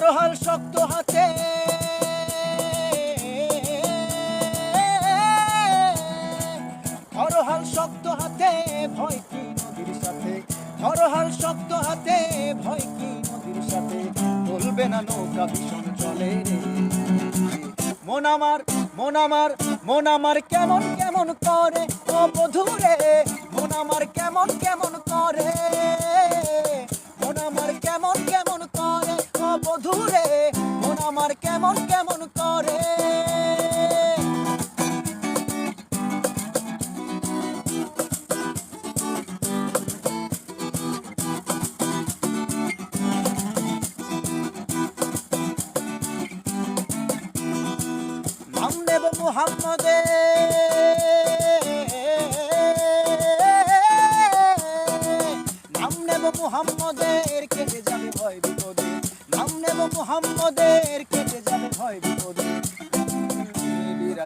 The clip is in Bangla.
হরহাল শক্ত হাতে হরহাল শক্ত হাতে ভয় কি নদীর সাথে হরহাল শক্ত হাতে ভয় কি নদীর সাথে বলবে না নৌকা ভীষণ চলে রে মন আমার মন আমার মন আমার কেমন কেমন করে ও বধুরে মন আমার কেমন কেমন করে মন আমার কেমন কেমন করে ও বধুরে মন আমার কেমন কেমন করে নাম নেব মুহাম্মদের নাম নেব মুহাম্মদের কেটে যাবে ভয় বিপদে নাম নেব মুহাম্মদের কেটে যাবে ভয়